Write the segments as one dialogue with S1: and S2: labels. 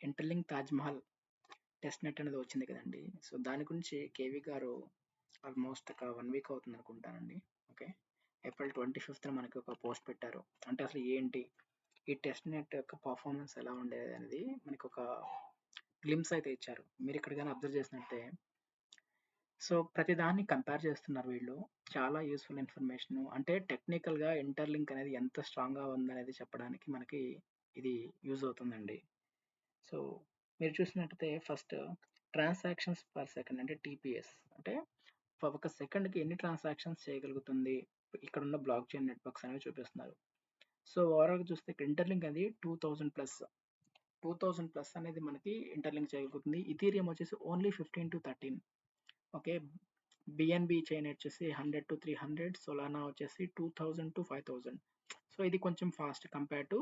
S1: Interlink Taj Mahal test net అనేది వచ్చింది కదండి. సో దాని గురించి కేవీ గారు ఆల్మోస్ట్ ఒక 1 వీక్ అవుతుంది అనుకుంటానండి. ఓకే, ఏప్రిల్ 25th మనకి ఒక పోస్ట్ పెట్టారు. అంటే అసలు ఏంటి ఈ టెస్ట్ నెట్ యొక్క పర్ఫార్మెన్స్ ఎలా ఉండేది అనేది మనకి ఒక గ్లిమ్స్ అయితే ఇచ్చారు. మీరు ఇక్కడ కానీ అబ్జర్వ్ చేసినట్టే సో ప్రతిదాన్ని కంపేర్ చేస్తున్నారు వీళ్ళు. చాలా యూస్ఫుల్ ఇన్ఫర్మేషన్, అంటే టెక్నికల్గా ఇంటర్లింక్ అనేది ఎంత స్ట్రాంగ్గా ఉందనేది చెప్పడానికి మనకి ఇది యూజ్ అవుతుందండి. సో మీరు చూసినట్టయితే ఫస్ట్ ట్రాన్సాక్షన్స్ పర్ సెకండ్ అంటే టీపీఎస్, అంటే ఒక సెకండ్కి ఎన్ని ట్రాన్సాక్షన్స్ చేయగలుగుతుంది ఇక్కడ ఉన్న బ్లాక్ చైన్ నెట్వర్క్స్ అనేవి చూపిస్తున్నారు. సో ఓవరాల్గా చూస్తే ఇక్కడ ఇంటర్లింక్ అనేది 2000 ప్లస్ అనేది మనకి ఇంటర్లింక్ చేయగలుగుతుంది. ఇథీరియం వచ్చేసి only 15 to 13. Okay, BNB chain వచ్చేసి 100 to 300, సోలానా వచ్చేసి 2000 to 5000. సో ఇది కొంచెం ఫాస్ట్ కంపేర్ టు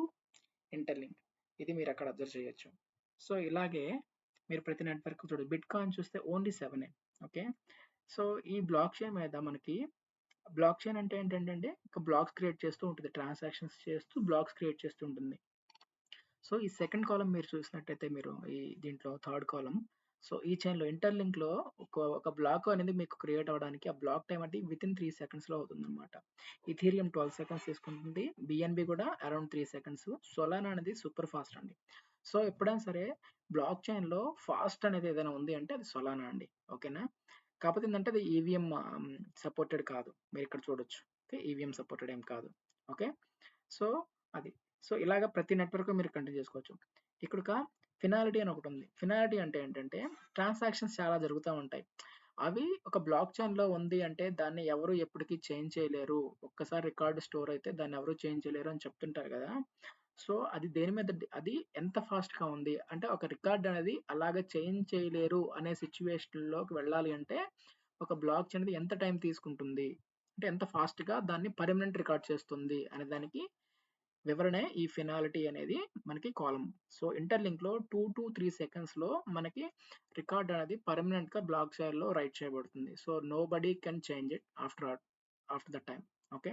S1: ఇంటర్లింక్, ఇది మీరు అక్కడ అబ్జర్వ్ చేయొచ్చు. సో ఇలాగే మీరు ప్రతి నెట్వర్క్ చూడండి. బిట్ కాయిన్ చూస్తే ఓన్లీ 7. ఓకే, సో ఈ బ్లాక్ చైన్ మీద మనకి బ్లాక్ చైన్ అంటే ఏంటంటే ఒక బ్లాక్స్ క్రియేట్ చేస్తూ ఉంటుంది, ట్రాన్సాక్షన్స్ చేస్తూ బ్లాక్స్ క్రియేట్ చేస్తూ ఉంటుంది. సో ఈ సెకండ్ కాలం మీరు చూసినట్టయితే మీరు ఈ దీంట్లో థర్డ్ కాలం, సో ఈ చైన్లో ఇంటర్లింక్లో ఒక బ్లాక్ అనేది మీకు క్రియేట్ అవ్వడానికి ఆ బ్లాక్ టైం అంటే విత్ ఇన్ 3 secondsలో అవుతుంది అనమాట. ఇథీరియం 12 seconds తీసుకుంటుంది, బిఎన్బి కూడా అరౌండ్ 3 seconds, సోలానా అనేది సూపర్ ఫాస్ట్ అండి. సో ఎప్పుడైనా సరే బ్లాక్ చైన్లో ఫాస్ట్ అనేది ఏదైనా ఉంది అంటే అది సోలానా అండి. ఓకేనా, కాకపోతే ఏంటంటే అది ఈవీఎం సపోర్టెడ్ కాదు, మీరు ఇక్కడ చూడొచ్చు. ఓకే, ఈవీఎం సపోర్టెడ్ ఏం కాదు. ఓకే, సో అది. సో ఇలాగ ప్రతి నెట్వర్క్ మీరు కంటిన్యూ చేసుకోవచ్చు. ఇక్కడ ఒక ఫినాలిటీ అని ఒకటి ఉంది. ఫినాలిటీ అంటే ఏంటంటే ట్రాన్సాక్షన్స్ చాలా జరుగుతూ ఉంటాయి. అవి ఒక బ్లాక్ చైన్లో ఉంది అంటే దాన్ని ఎవరు ఎప్పటికీ చేంజ్ చేయలేరు. ఒక్కసారి రికార్డు స్టోర్ అయితే దాన్ని ఎవరు చేంజ్ చేయలేరు అని చెప్తుంటారు కదా. సో అది దేని మీద అది ఎంత ఫాస్ట్గా ఉంది అంటే ఒక రికార్డ్ అనేది అలాగ చేంజ్ చేయలేరు అనే సిచ్యువేషన్లోకి వెళ్ళాలి అంటే ఒక బ్లాక్ చైన్ అనేది ఎంత టైం తీసుకుంటుంది, అంటే ఎంత ఫాస్ట్గా దాన్ని పర్మనెంట్ రికార్డ్ చేస్తుంది అనే దానికి వివరణే ఈ ఫినాలిటీ అనేది మనకి కాలం. సో ఇంటర్లింక్లో 2 to 3 secondsలో మనకి రికార్డ్ అనేది పర్మనెంట్గా బ్లాక్ చైన్లో రైట్ చేయబడుతుంది. So nobody can change it after the time. Okay,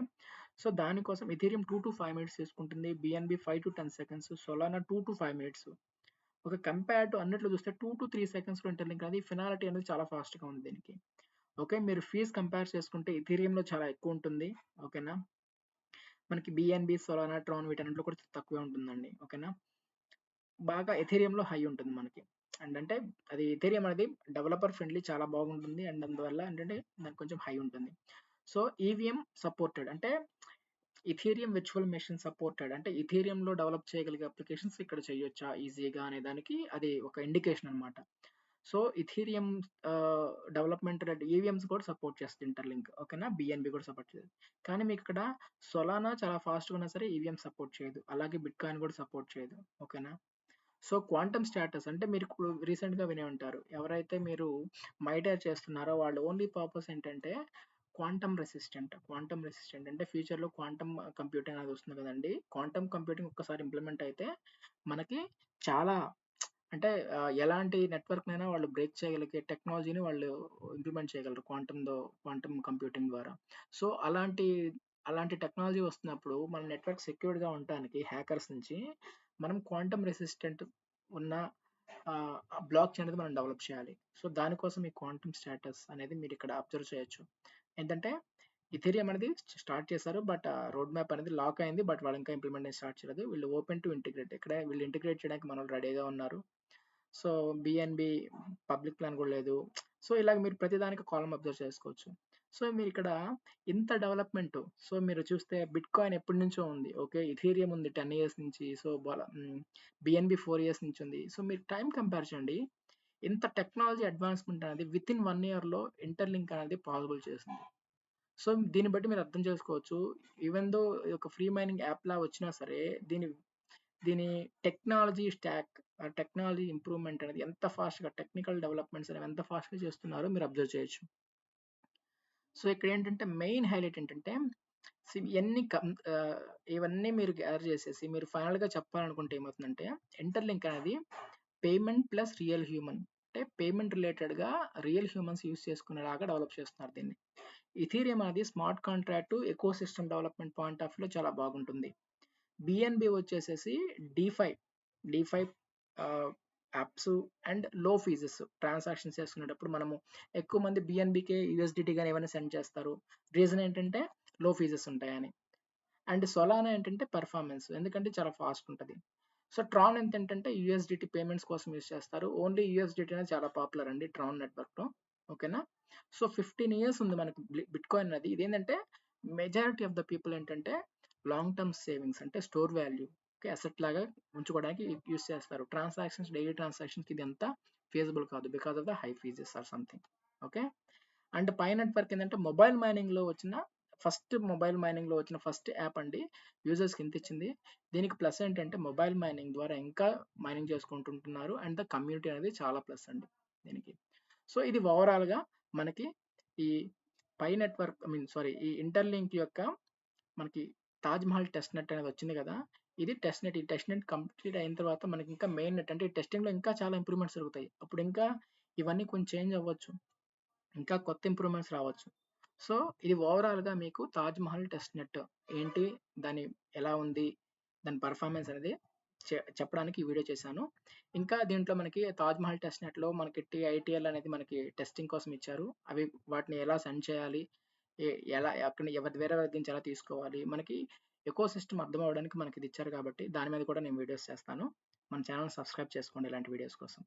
S1: so దానికోసం ఇథీరియం 2 to 5 minutes తీసుకుంటుంది, BNB 5 to 10 seconds, Solana 2 to 5 minutes. ఒక కంపేర్ టు అన్నిట్లో చూస్తే 2 to 3 secondsలో ఇంటర్లింక్ అనేది ఫినాలిటీ అనేది చాలా ఫాస్ట్గా ఉంది దీనికి. ఓకే, మీరు ఫీజ్ కంపేర్ చేసుకుంటే ఇథీరియంలో చాలా ఎక్కువ ఉంటుంది. ఓకేనా, మనకి బిఎన్బి, సోలానా, ట్రాన్ వీటన్నిటిలో కూడా తక్కువే ఉంటుందండి. ఓకేనా, బాగా ఎథీరియంలో హై ఉంటుంది మనకి. అండ్ అంటే అది ఎథీరియం అనేది డెవలపర్ ఫ్రెండ్లీ చాలా బాగుంటుంది, అండ్ అందువల్ల ఏంటంటే దానికి కొంచెం హై ఉంటుంది. సో ఈవీఎం సపోర్టెడ్ అంటే ఇథీరియం విర్చువల్ మెషిన్ సపోర్టెడ్ అంటే ఇథీరియంలో డెవలప్ చేయగలిగే అప్లికేషన్స్ ఇక్కడ చేయొచ్చా ఈజీగా అనే దానికి అది ఒక ఇండికేషన్ అనమాట. సో ఇథీరియం డెవలప్మెంట్ ఈవీఎంస్ కూడా సపోర్ట్ చేస్తుంది ఇంటర్లింక్. ఓకేనా, బిఎన్బి కూడా సపోర్ట్ చేయదు. కానీ మీకు ఇక్కడ సోలానా చాలా ఫాస్ట్గా ఉన్నా సరే ఈవీఎం సపోర్ట్ చేయదు, అలాగే బిట్ కాయిన్ కూడా సపోర్ట్ చేయదు. ఓకేనా, సో క్వాంటమ్ స్టాటస్ అంటే మీరు ఇప్పుడు రీసెంట్గా వినే ఉంటారు, ఎవరైతే మీరు మైటర్ చేస్తున్నారో వాళ్ళ ఓన్లీ పర్పస్ ఏంటంటే క్వాంటమ్ రెసిస్టెంట్ అంటే ఫ్యూచర్లో క్వాంటమ్ కంప్యూటింగ్ అనేది వస్తుంది కదండి. క్వాంటమ్ కంప్యూటింగ్ ఒక్కసారి ఇంప్లిమెంట్ అయితే మనకి చాలా అంటే ఎలాంటి నెట్వర్క్నైనా వాళ్ళు బ్రేక్ చేయగలిగే టెక్నాలజీని వాళ్ళు ఇంప్లిమెంట్ చేయగలరు క్వాంటమ్ కంప్యూటింగ్ ద్వారా. సో అలాంటి టెక్నాలజీ వస్తున్నప్పుడు మన నెట్వర్క్ సెక్యూర్డ్గా ఉండటానికి హ్యాకర్స్ నుంచి మనం క్వాంటమ్ రెసిస్టెంట్ ఉన్న బ్లాక్ చైన్ అనేది మనం డెవలప్ చేయాలి. సో దానికోసం ఈ క్వాంటమ్ స్టాటస్ అనేది మీరు ఇక్కడ అబ్జర్వ్ చేయొచ్చు. ఏంటంటే ఇథీరియం అనేది స్టార్ట్ చేశారు, బట్ రోడ్ మ్యాప్ అనేది లాక్ అయింది, బట్ వాళ్ళు ఇంకా ఇంప్లిమెంటేషన్ స్టార్ట్ చేయలేదు. వీళ్ళు ఓపెన్ టు ఇంటిగ్రేట్, ఇక్కడ వీళ్ళు ఇంటిగ్రేట్ చేయడానికి మనం రెడీగా ఉన్నారు. సో బిఎన్బి పబ్లిక్ ప్లాన్ కూడా లేదు. సో ఇలాగ మీరు ప్రతిదానికి కాలం అబ్జర్వ్ చేసుకోవచ్చు. సో మీరు ఇక్కడ ఇంత డెవలప్మెంట్, సో మీరు చూస్తే బిట్ కాయిన్ ఎప్పటి నుంచో ఉంది. ఓకే, ఇథీరియం ఉంది 10 years నుంచి, సో బిఎన్బి 4 years నుంచి ఉంది. సో మీరు టైం కంపేర్ చేయండి, ఇంత టెక్నాలజీ అడ్వాన్స్మెంట్ అనేది విత్ ఇన్ 1 yearలో ఇంటర్లింక్ అనేది పాసిబుల్ చేసింది. సో దీన్ని బట్టి మీరు అర్థం చేసుకోవచ్చు, ఈవెన్ దో ఒక ఫ్రీ మైనింగ్ యాప్ లా వచ్చినా సరే దీని టెక్నాలజీ స్టాక్, టెక్నాలజీ ఇంప్రూవ్మెంట్ అనేది ఎంత ఫాస్ట్గా, టెక్నికల్ డెవలప్మెంట్స్ అనేవి ఎంత ఫాస్ట్గా చేస్తున్నారో మీరు అబ్జర్వ్ చేయొచ్చు. సో ఇక్కడ ఏంటంటే మెయిన్ హైలైట్ ఏంటంటే ఇవన్నీ మీరు గ్యాదర్ చేసేసి మీరు ఫైనల్గా చెప్పాలనుకుంటే ఏమవుతుందంటే ఇంటర్లింక్ అనేది పేమెంట్ ప్లస్ రియల్ హ్యూమన్, అంటే పేమెంట్ రిలేటెడ్గా రియల్ హ్యూమన్స్ యూస్ చేసుకునేలాగా డెవలప్ చేస్తున్నారు దీన్ని. ఇథీరియం అనేది smart contract eco system development point of వ్యూలో చాలా బాగుంటుంది. బిఎన్బి వచ్చేసేసి డిఫై యాప్స్ అండ్ లో ఫీజెస్ ట్రాన్సాక్షన్స్ చేసుకునేటప్పుడు మనము ఎక్కువ మంది బిఎన్బికే యూఎస్డిటీ కానీ ఏమైనా సెండ్ చేస్తారు. రీజన్ ఏంటంటే లో ఫీజెస్ ఉంటాయని. అండ్ సొలానా ఏంటంటే పెర్ఫార్మెన్స్, ఎందుకంటే చాలా ఫాస్ట్ ఉంటుంది. సో ట్రాన్ ఏంటంటే యూఎస్డిటీ పేమెంట్స్ కోసం యూస్ చేస్తారు. ఓన్లీ యూఎస్డిటీ అనేది చాలా పాపులర్ అండి ట్రాన్ నెట్వర్క్లో. ఓకేనా. సో 15 ఇయర్స్ ఉంది మనకి బిట్ కాయిన్ అనేది. ఇదేంటంటే మెజారిటీ ఆఫ్ ద పీపుల్ ఏంటంటే లాంగ్ టర్మ్ సేవింగ్స్ అంటే స్టోర్ వాల్యూ, ఓకే, అసెట్ లాగా ఉంచుకోవడానికి యూస్ చేస్తారు. ట్రాన్సాక్షన్స్, డైలీ ట్రాన్సాక్షన్స్ ఇది అంతా ఫీజబుల్ కాదు because of the high fees or something. Okay. And Pi network ఏంటంటే మొబైల్ మైనింగ్ లో వచ్చిన ఫస్ట్ యాప్ అండి. యూజర్స్కి ఇంత ఇచ్చింది. దీనికి ప్లస్ ఏంటంటే మొబైల్ మైనింగ్ ద్వారా ఇంకా మైనింగ్ చేసుకుంటుంటున్నారు అండ్ ద కమ్యూనిటీ అనేది చాలా ప్లస్ అండి దీనికి. సో ఇది ఓవరాల్గా మనకి ఈ పై నెట్వర్క్ ఈ ఇంటర్లింక్ యొక్క మనకి తాజ్ మహల్ టెస్ట్ నెట్ అనేది వచ్చింది కదా. ఇది టెస్ట్ నెట్. ఈ టెస్ట్ నెట్ కంప్లీట్ అయిన తర్వాత మనకి ఇంకా మెయిన్ నెట్ అంటే ఈ టెస్టింగ్లో ఇంకా చాలా ఇంప్రూవ్మెంట్స్ జరుగుతాయి. అప్పుడు ఇంకా ఇవన్నీ కొంచెం చేంజ్ అవ్వచ్చు, ఇంకా కొత్త ఇంప్రూవ్మెంట్స్ రావచ్చు. సో ఇది ఓవరాల్గా మీకు తాజ్ మహల్ టెస్ట్ నెట్ ఏంటి, దాని ఎలా ఉంది, దాని పర్ఫార్మెన్స్ అనేది చెప్పడానికి ఈ వీడియో చేశాను. ఇంకా దీంట్లో మనకి తాజ్ మహల్ టెస్ట్ నెట్లో మనకి టీఐటిఎల్ అనేది మనకి టెస్టింగ్ కోసం ఇచ్చారు. అవి వాటిని ఎలా సెండ్ చేయాలి, ఎలా అక్కడ వేరే దగ్గర నుంచి ఎలా తీసుకోవాలి, మనకి ఎకో సిస్టమ్ అర్థం అవ్వడానికి మనకి ఇది ఇచ్చారు కాబట్టి దాని మీద కూడా నేను వీడియోస్ చేస్తాను. మన ఛానల్ సబ్స్క్రైబ్ చేసుకోండి ఇలాంటి వీడియోస్ కోసం.